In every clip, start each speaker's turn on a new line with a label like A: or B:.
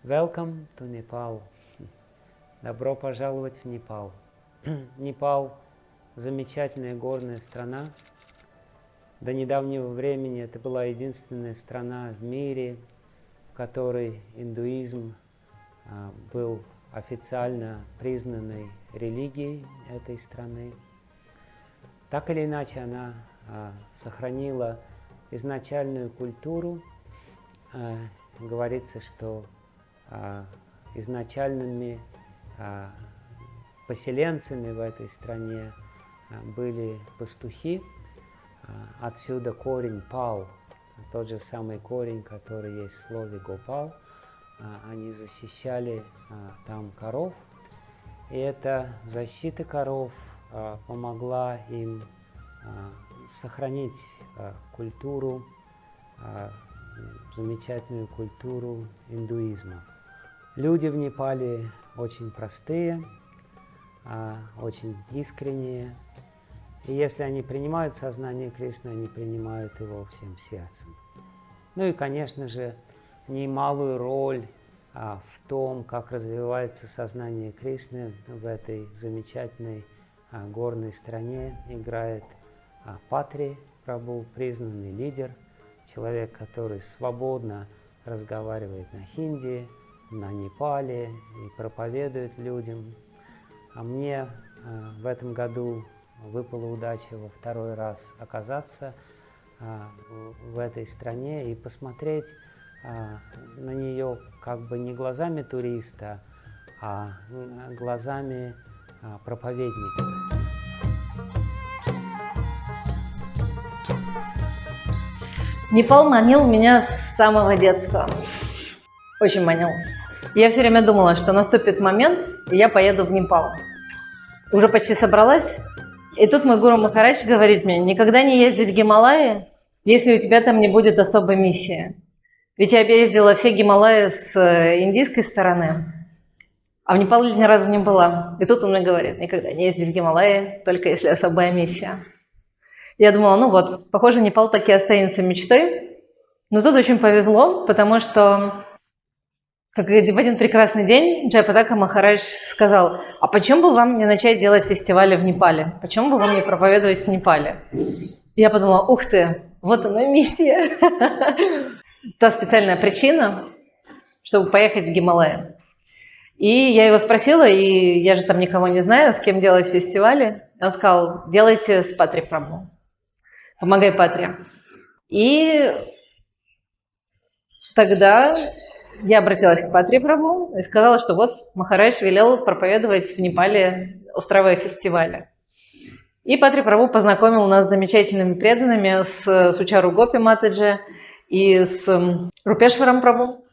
A: Welcome to Nepal. Добро пожаловать в Непал. Непал – замечательная горная страна. До недавнего времени это была единственная страна в мире, в которой индуизм был официально признанной религией этой страны. Так или иначе, она сохранила изначальную культуру. Говорится, что изначальными поселенцами в этой стране были пастухи. Отсюда корень «пал», тот же самый корень, который есть в слове «гопал». Они защищали там коров, и эта защита коров помогла им сохранить культуру, замечательную культуру индуизма. Люди в Непале очень простые, очень искренние. И если они принимают сознание Кришны, они принимают его всем сердцем. Ну и, конечно же, немалую роль в том, как развивается сознание Кришны в этой замечательной горной стране, играет Патри Прабху, признанный лидер, человек, который свободно разговаривает на хинди, на Непале и проповедует людям. А мне в этом году выпала удача во второй раз оказаться в этой стране и посмотреть на нее как бы не глазами туриста, а глазами проповедника.
B: Непал манил меня с самого детства. Очень манил. Я все время думала, что наступит момент, и я поеду в Непал. Уже почти собралась. И тут мой гуру Махарадж говорит мне: никогда не езди в Гималаи, если у тебя там не будет особой миссии. Ведь я ездила все Гималаи с индийской стороны, а в Непале ни разу не была. И тут он мне говорит: никогда не езди в Гималаи, только если особая миссия. Я думала, ну вот, похоже, Непал таки останется мечтой. Но тут очень повезло, потому что как в один прекрасный день Джайпатака Махарадж сказал: а почему бы вам не начать делать фестивали в Непале? Почему бы вам не проповедовать в Непале? Я подумала: ух ты, вот она миссия. Та специальная причина, чтобы поехать в Гималаи. И я его спросила, и я же там никого не знаю, с кем делать фестивали. Он сказал: делайте с Патри Прабху. Помогай Патри. И тогда я обратилась к Патри Прабху и сказала, что вот Махарадж велел проповедовать в Непале, устраивая фестивали. И Патри Прабху познакомил нас с замечательными преданными, с Сучару Гопи Матаджи и с Рупешваром Прабху.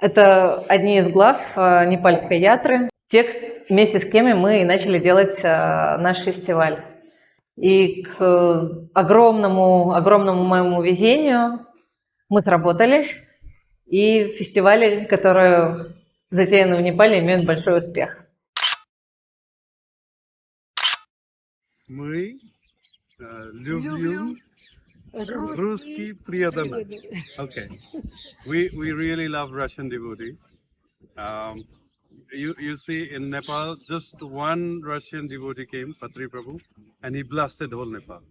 B: Это одни из глав Непальской ятры, те, вместе с кем мы и начали делать наш фестиваль. И к огромному моему везению мы сработались, и фестивали, которые затеяны в Непале, имеют большой успех.
C: Мы любим русский преданный. Okay. We really love Russian devotees. You see, in Nepal, just one Russian devotee came, Patri Prabhu, and he blasted whole Nepal.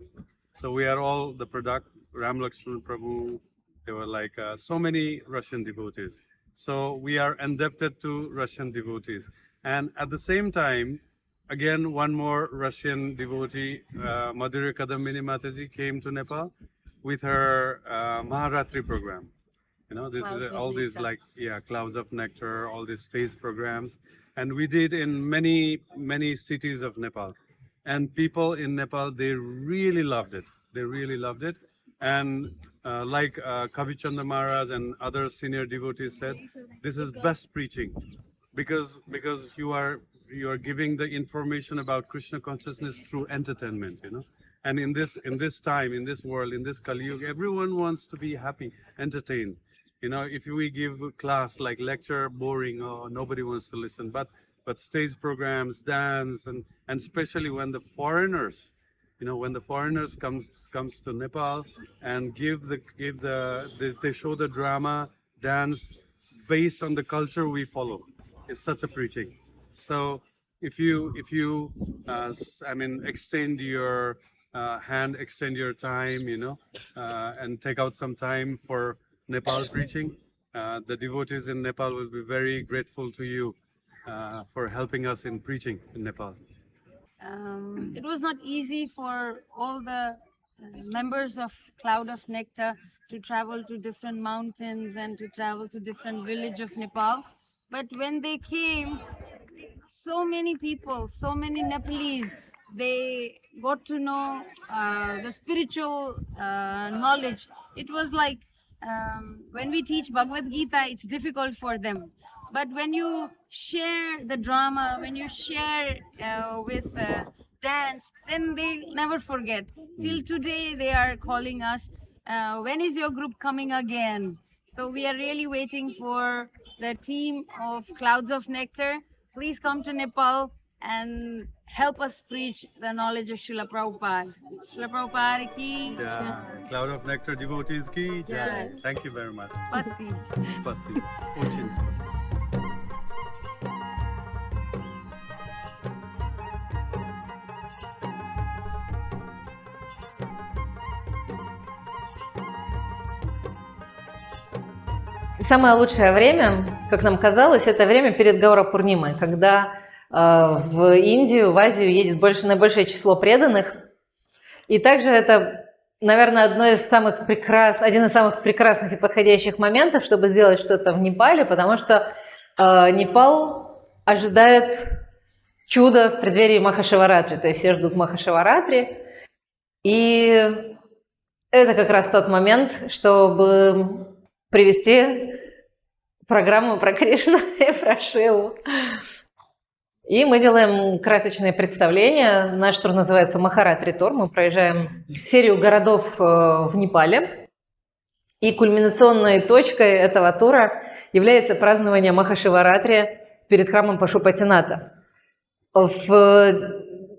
C: So we are all the product. Ram Lakshman Prabhu, there were like so many Russian devotees. So we are indebted to Russian devotees. And at the same time, again, one more Russian devotee, Madhuri Kadambini Mataji, came to Nepal with her Maharatri program. You know, this is all these like, clouds of nectar, all these stage programs. And we did in many cities of Nepal. And people in Nepal, they really loved it. They really loved it. And like Kavi Chandra Maharaj and other senior devotees said, this is best preaching because you are giving the information about Krishna consciousness through entertainment, you know. And in this time, in this world, in this Kali Yuga, everyone wants to be happy, entertained. You know, if we give a class like lecture, boring, nobody wants to listen. But stage programs, dance, and especially when the foreigners, you know, when the foreigners comes to Nepal and they show the drama, dance, based on the culture we follow. It's such a preaching. So if you I mean, extend your hand, extend your time, and take out some time for Nepal preaching, the devotees in Nepal will be very grateful to you for helping us in preaching in Nepal.
D: It was not easy for all the members of Cloud of Nectar to travel to different mountains and to travel to different village of Nepal. But when they came, so many people, so many Nepalese, they got to know the spiritual knowledge. It was like when we teach Bhagavad Gita, it's difficult for them. But when you share the drama, when you share with dance, then they never forget. Till today, they are calling us, when is your group coming again? So we are really waiting for the team of Clouds of Nectar. Please come to Nepal and help us preach the knowledge of Srila Prabhupada. Srila Prabhupada ki
C: Yeah. Cloud of Nectar devotees ki jai.
D: Jai.
C: Thank you very much.
D: Spasibo.
C: Spasibo. Очень спасибо.
B: Самое лучшее время, как нам казалось, это время перед Гаура-Пурнимой, когда в Индию, в Азию едет наибольшее число преданных. И также это, наверное, один из самых прекрасных и подходящих моментов, чтобы сделать что-то в Непале, потому что Непал ожидает чуда в преддверии Махашива-Ратри, то есть все ждут Махашива-Ратри. И это как раз тот момент, чтобы привести программу про Кришну и про Шиву. И мы делаем красочные представления. Наш тур называется Махаратри-тур. Мы проезжаем серию городов в Непале. И кульминационной точкой этого тура является празднование Махашива-Ратри перед храмом Пашупатината. В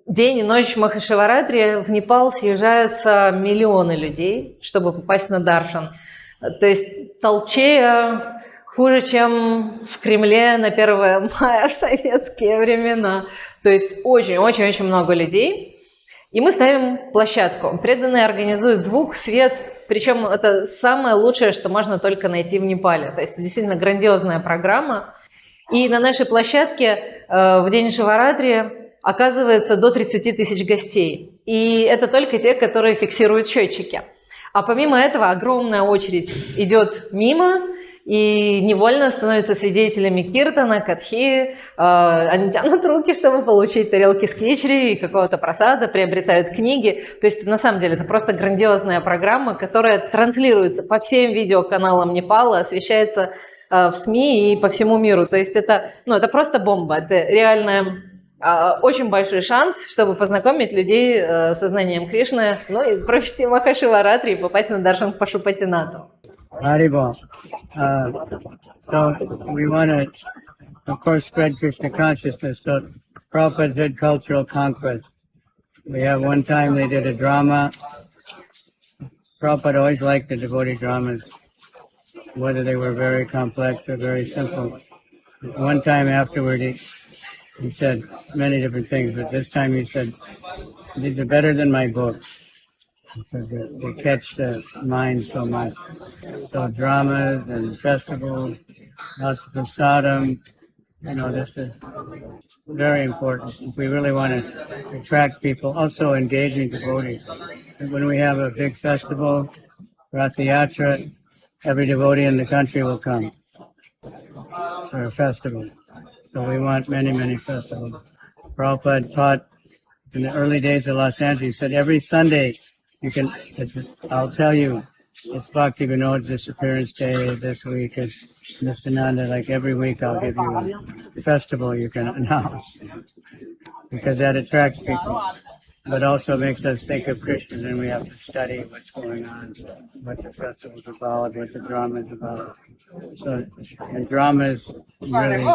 B: день и ночь Махашива-Ратри в Непал съезжаются миллионы людей, чтобы попасть на даршан. То есть толчея хуже, чем в Кремле на 1 мая в советские времена. То есть очень-очень-очень много людей. И мы ставим площадку. Преданные организуют звук, свет. Причем это самое лучшее, что можно только найти в Непале. То есть действительно грандиозная программа. И на нашей площадке в день Шиваратри оказывается до 30 тысяч гостей. И это только те, которые фиксируют счетчики. А помимо этого огромная очередь идет мимо и невольно становятся свидетелями киртана, катхи. Они тянут руки, чтобы получить тарелки с кичри и какого-то просада, приобретают книги. То есть на самом деле это просто грандиозная программа, которая транслируется по всем видеоканалам Непала, освещается в СМИ и по всему миру. То есть это просто бомба. Это реально очень большой шанс, чтобы познакомить людей со знанием Кришны, и провести Махашива-Ратри и попасть на даршан к Пашупатинату.
E: Haribol. So we want to, of course, spread Krishna consciousness. So Prabhupada did cultural conquest. We have one time they did a drama. Prabhupada always liked the devotee dramas, whether they were very complex or very simple. One time afterward, he said many different things, but this time he said, these are better than my books. He said they catch the mind so much. So dramas and festivals, Prasadam, this is very important. If we really want to attract people, also engaging devotees. When we have a big festival, Rath Yatra, every devotee in the country will come for a festival. So we want many, many festivals. Prabhupada taught in the early days of Los Angeles, he said every Sunday I'll tell you, it's Bhakti Vinod's disappearance day this week, it's Nityananda, like every week I'll give you a festival you can announce. Because that attracts people, but also makes us think of Krishna, and we have to study what's going on, what the festival's about, what the drama is about. So, and dramas really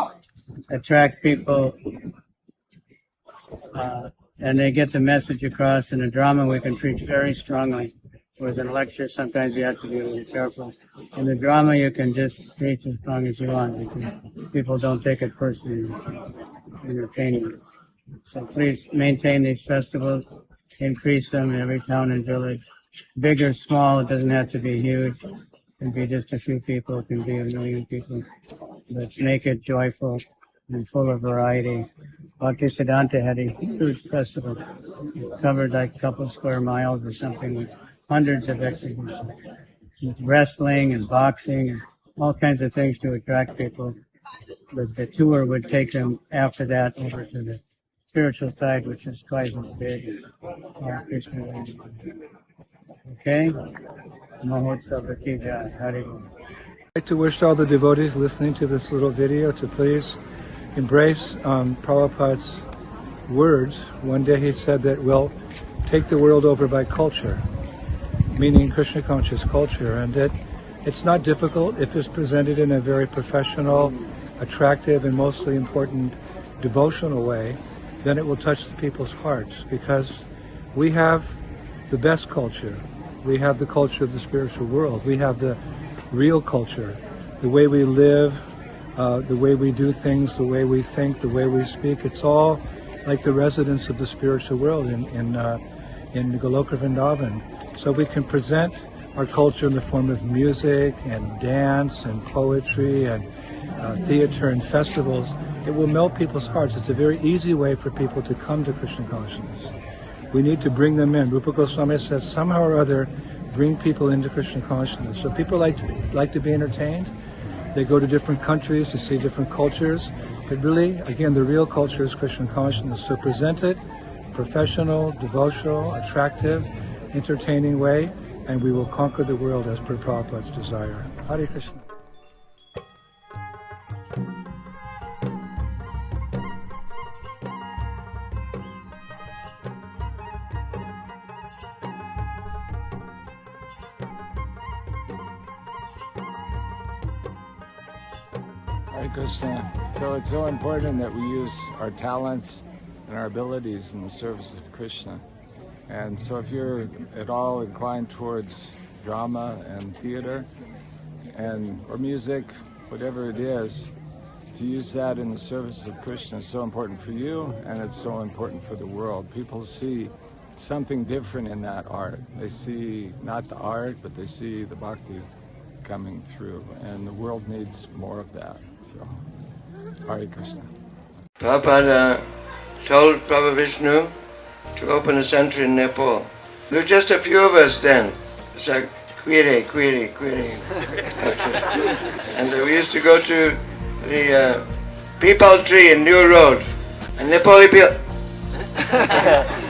E: attract people, and they get the message across. In a drama, we can preach very strongly. With a lecture, sometimes you have to be a little careful. In the drama, you can just preach as long as you want. People don't take it personally. It's entertaining. So please maintain these festivals, increase them in every town and village. Big or small, it doesn't have to be huge. It can be just a few people, it can be 1 million people. But make it joyful and full of variety. Bhaktisiddhanta had a huge festival. It covered like a couple square miles or something with hundreds of exhibitions. With wrestling and boxing and all kinds of things to attract people. But the tour would take them after that over to the spiritual side, which is twice as big. Krishna. Okay? Mahotsava ki jai. Hari Bol.
F: I'd like to wish all the devotees listening to this little video to please embrace Prabhupada's words. One day he said that we'll take the world over by culture, meaning Krishna conscious culture, and that it's not difficult if it's presented in a very professional, attractive, and mostly important devotional way. Then it will touch the people's hearts, because we have the best culture. We have the culture of the spiritual world. We have the real culture, the way we live, the way we do things, the way we think, the way we speak. It's all like the residents of the spiritual world in Goloka Vrindavan. So we can present our culture in the form of music and dance and poetry and theater and festivals. It will melt people's hearts. It's a very easy way for people to come to Krishna consciousness. We need to bring them in. Rupa Goswami says somehow or other, bring people into Krishna consciousness. So people like to be entertained. They go to different countries to see different cultures. But really, again, the real culture is Krishna consciousness. So present it, professional, devotional, attractive, entertaining way, and we will conquer the world as per Prabhupada's desire. Hare Krishna.
G: Hare Krishna. So it's so important that we use our talents and our abilities in the service of Krishna. And so if you're at all inclined towards drama and theater or music, whatever it is, to use that in the service of Krishna is so important for you, and it's so important for the world. People see something different in that art. They see not the art, but they see the bhakti coming through, and the world needs more of that. So, Hare Krishna.
H: Prabhupada told Prabhu Vishnu to open a center in Nepal. There were just a few of us then. It's like, query. And we used to go to the peepal tree in New Road. And Nepali people,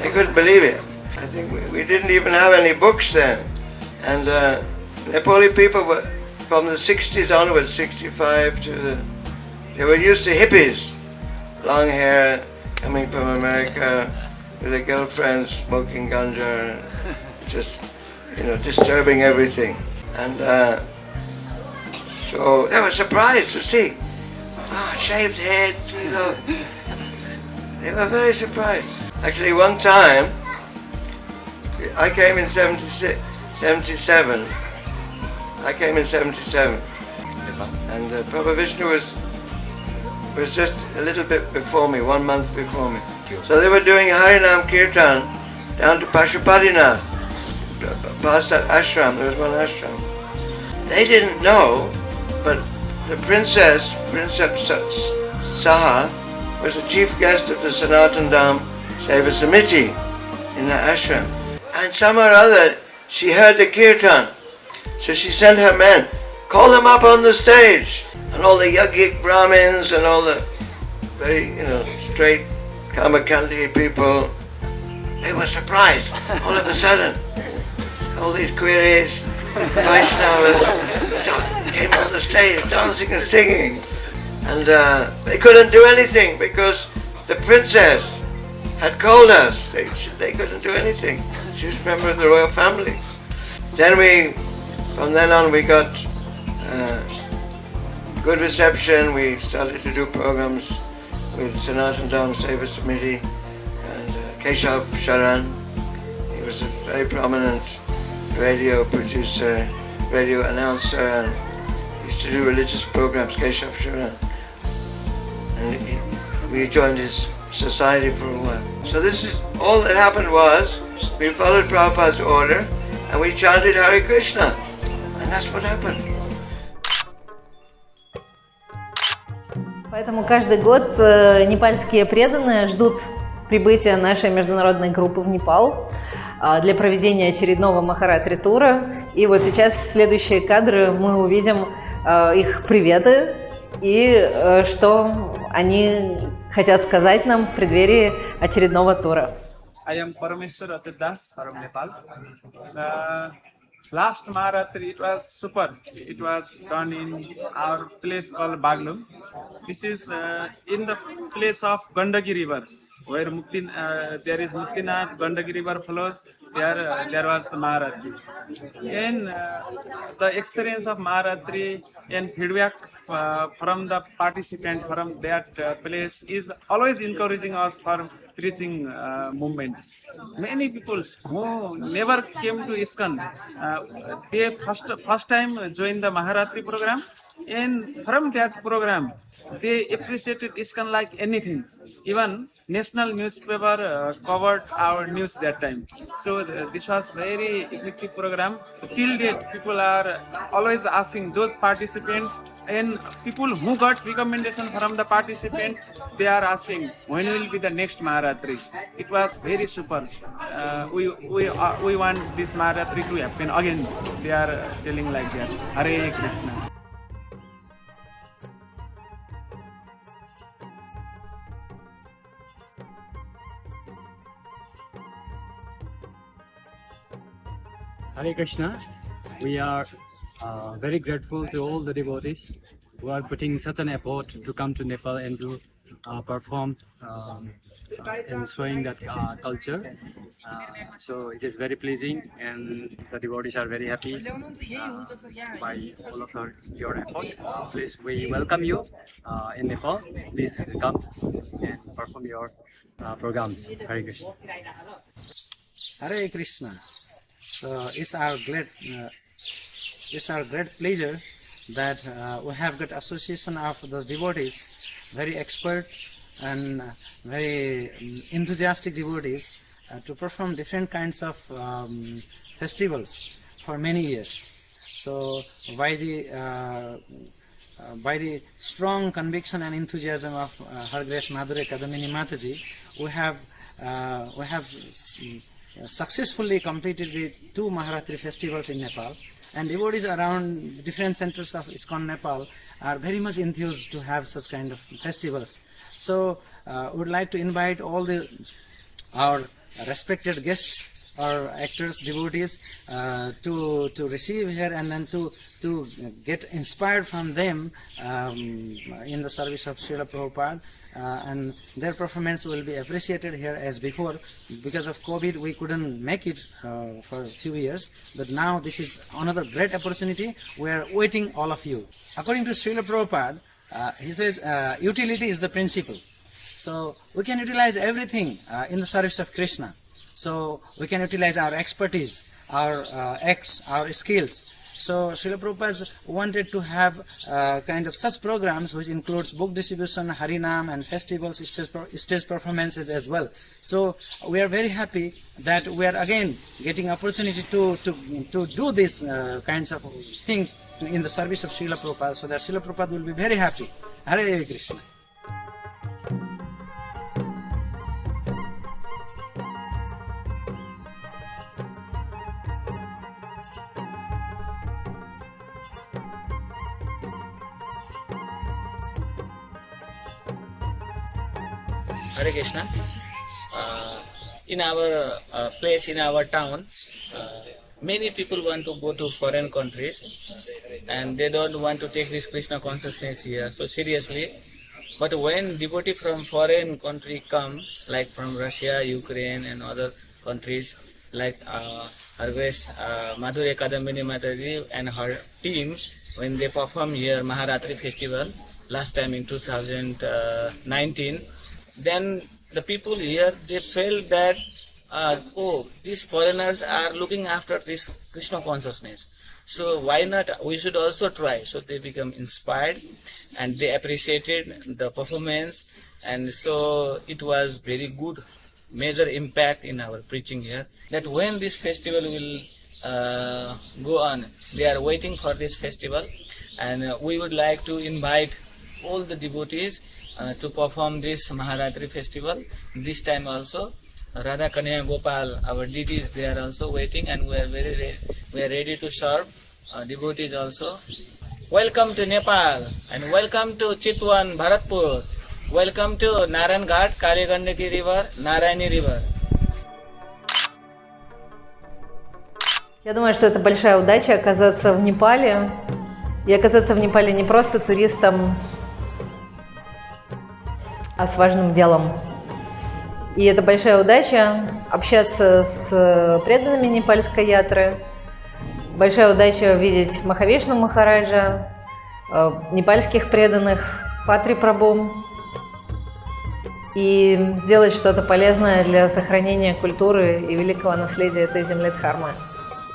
H: they couldn't believe it. I think we didn't even have any books then. And Nepali people were, from the 60s onwards, 65 they were used to hippies. Long hair, coming from America, with their girlfriends, smoking ganja, just, disturbing everything. And so they were surprised to see, shaved head, They were very surprised. Actually, one time, I came in 77. I came in 77. And Prabhu Vishnu was just a little bit before me, 1 month before me. So they were doing Harinam Kirtan down to Pashupatinath, past that ashram. There was one ashram. They didn't know, but the Princess Saha, was the chief guest of the Sanatan Dham Seva Samiti in the ashram. And somehow or other, she heard the kirtan. So she sent her men, call them up on the stage. And all the yogic Brahmins and all the very, straight Kamakandi people, they were surprised. All of a sudden, all these queries, Vaishnavas, came on the stage dancing and singing. And they couldn't do anything because the princess had called us. They couldn't do anything. She was a member of the royal family. Then from then on, we got good reception. We started to do programs with Sanatan Dham Seva Samiti and Keshav Sharan. He was a very prominent radio producer, radio announcer, and used to do religious programs, Keshav Sharan. And we joined his society for a while. So this is all that happened was we followed Prabhupada's order and we chanted Hare Krishna, and that's what happened.
B: Поэтому каждый год непальские преданные ждут прибытия нашей международной группы в Непал для проведения очередного Махаратри тура. И вот сейчас следующие кадры мы увидим их приветы и что они хотят сказать нам в преддверии очередного тура.
I: I am Parameshwar Achyut Das from Nepal. Last Maharatri, it was super. It was done in our place called Baglum. This is in the place of Gandaki River, where there is Muktinath, Gandaki River flows. There was the Maharatri. And the experience of Maharatri and feedback from the participant from that place is always encouraging us for preaching movement. Many people who never came to ISKCON, they first time joined the Maharatri program, and from that program they appreciated ISKCON like anything. Even national newspaper covered our news that time. So this was very effective program. Till date, people are always asking those participants, and people who got recommendation from the participant, they are asking when will be the next Maharatri. It was very super. We want this Maharatri to happen again. They are telling like that. Hare Krishna.
J: Hare Krishna. We are very grateful to all the devotees who are putting such an effort to come to Nepal and to perform and showing that culture. So it is very pleasing, and the devotees are very happy by all of your effort. Please, we welcome you in Nepal. Please come and perform your programs. Hare Krishna.
K: Hare Krishna. So it's our great pleasure that we have got association of those devotees, very expert and very enthusiastic devotees, to perform different kinds of festivals for many years. So by the strong conviction and enthusiasm of Her Grace Madhurya Kadamini Mataji, we have successfully completed the 2 Maharatri festivals in Nepal, and devotees around different centers of ISKCON Nepal are very much enthused to have such kind of festivals. So we would like to invite all our respected guests or actors, devotees to receive here and then to get inspired from them in the service of Srila Prabhupada. And their performance will be appreciated here as before. Because of COVID, we couldn't make it for a few years, but now this is another great opportunity. We are waiting all of you. According to Srila Prabhupada, he says utility is the principle. So we can utilize everything in the service of Krishna. So we can utilize our expertise, our acts, our skills. So Srila Prabhupada wanted to have kind of such programs which includes book distribution, Harinam, and festivals, stage performances as well. So we are very happy that we are again getting opportunity to do these kinds of things in the service of Srila Prabhupada, so that Srila Prabhupada will be very happy. Hare Krishna.
L: Hare Krishna. In our place, in our town, many people want to go to foreign countries and they don't want to take this Krishna consciousness here so seriously. But when devotee from foreign country come, like from Russia, Ukraine and other countries, like Her Grace Madhurya Kadambini Mataji and her team, when they perform here Maharatri festival, last time in 2019, then the people here, they felt that oh, these foreigners are looking after this Krishna consciousness. So why not? We should also try. So they become inspired, and they appreciated the performance, and so it was very good, major impact in our preaching here. That when this festival will go on, they are waiting for this festival, and we would like to invite all the devotees to perform this Maharatri festival. This time also, Radha Kanya Gopal, our deities, they are also waiting, and we are ready to serve devotees also. Welcome to Nepal, and welcome to Chitwan, Bharatpur. Welcome to Naran Ghat, Kali Gandaki River, Narayani River.
B: Я думаю, что это большая удача оказаться в Непале. И оказаться в Непале не просто туристом, а с важным делом. И это большая удача общаться с преданными непальской ятры. Большая удача видеть Махавишну Махараджа, непальских преданных, Патри Прабху. И сделать что-то полезное для сохранения культуры и великого наследия этой земли Дхармы.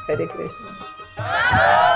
B: Харе Кришна.